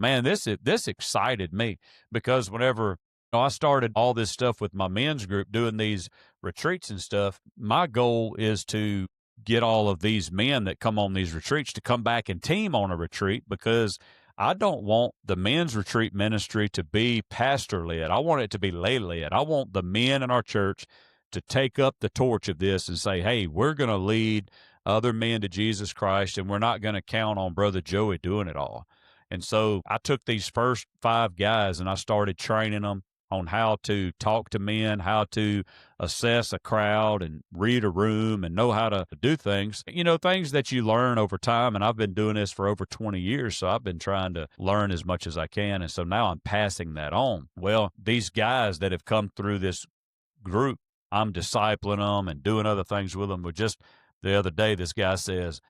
Man, this excited me because whenever I started all this stuff with my men's group doing these retreats and stuff, my goal is to get all of these men that come on these retreats to come back and team on a retreat because I don't want the men's retreat ministry to be pastor led. I want it to be lay led. I want the men in our church to take up the torch of this and say, hey, we're going to lead other men to Jesus Christ and we're not going to count on Brother Joey doing it all. And so I took these first 5 guys and I started training them on how to talk to men, how to assess a crowd and read a room and know how to do things, things that you learn over time. And I've been doing this for over 20 years. So I've been trying to learn as much as I can. And so now I'm passing that on. Well, these guys that have come through this group, I'm discipling them and doing other things with them. But just the other day, this guy says,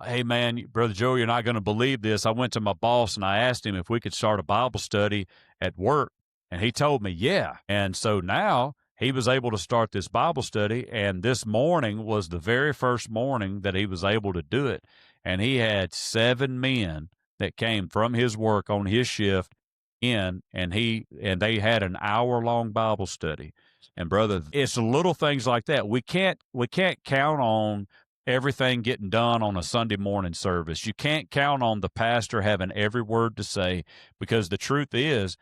hey, man, Brother Joe, you're not going to believe this. I went to my boss and I asked him if we could start a Bible study at work. And he told me, yeah. And so now he was able to start this Bible study. And this morning was the very first morning that he was able to do it. And he had 7 men that came from his work on his shift in, and they had an hour-long Bible study. And brother, it's little things like that. We can't count on everything getting done on a Sunday morning service. You can't count on the pastor having every word to say, because the truth is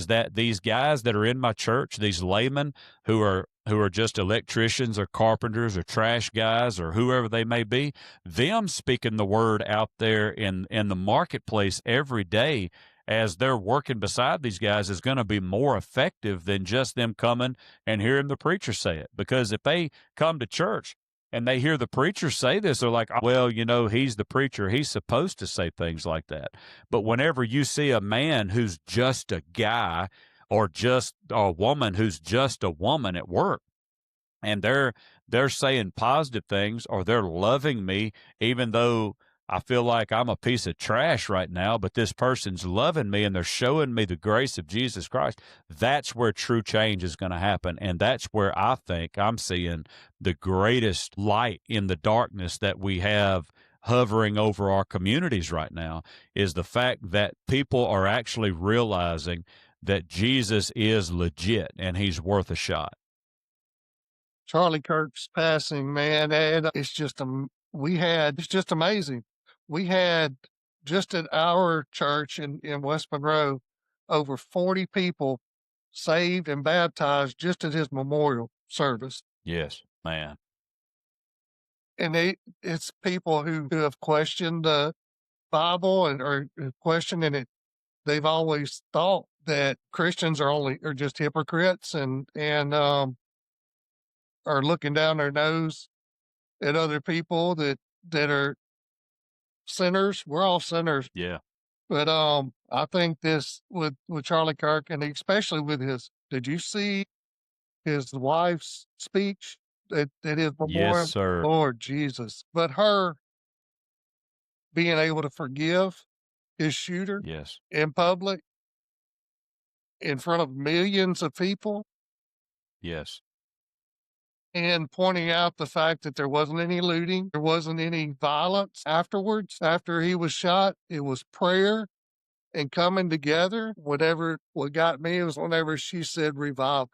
that these guys that are in my church, these laymen who are just electricians or carpenters or trash guys or whoever they may be, them speaking the word out there in the marketplace every day as they're working beside these guys is going to be more effective than just them coming and hearing the preacher say it. Because if they come to church and they hear the preacher say this, they're like, well, he's the preacher. He's supposed to say things like that. But whenever you see a man who's just a guy or just a woman who's just a woman at work, and they're saying positive things or they're loving me, even though I feel like I'm a piece of trash right now, but this person's loving me and they're showing me the grace of Jesus Christ. That's where true change is going to happen. And that's where I think I'm seeing the greatest light in the darkness that we have hovering over our communities right now, is the fact that people are actually realizing that Jesus is legit and he's worth a shot. Charlie Kirk's passing, man, and it's just it's just amazing. We had just at our church in West Monroe over 40 people saved and baptized just at his memorial service. Yes, man. And it's people who have questioned the Bible or questioning it. They've always thought that Christians are just hypocrites and are looking down their nose at other people that are sinners. We're all sinners. Yeah. But I think this with Charlie Kirk, and especially with did you see his wife's speech at his memorial? Yes, sir. Lord Jesus. But her being able to forgive his shooter Yes. in public in front of millions of people. Yes. And pointing out the fact that there wasn't any looting, there wasn't any violence afterwards. After he was shot, it was prayer and coming together. What got me was whenever she said revival.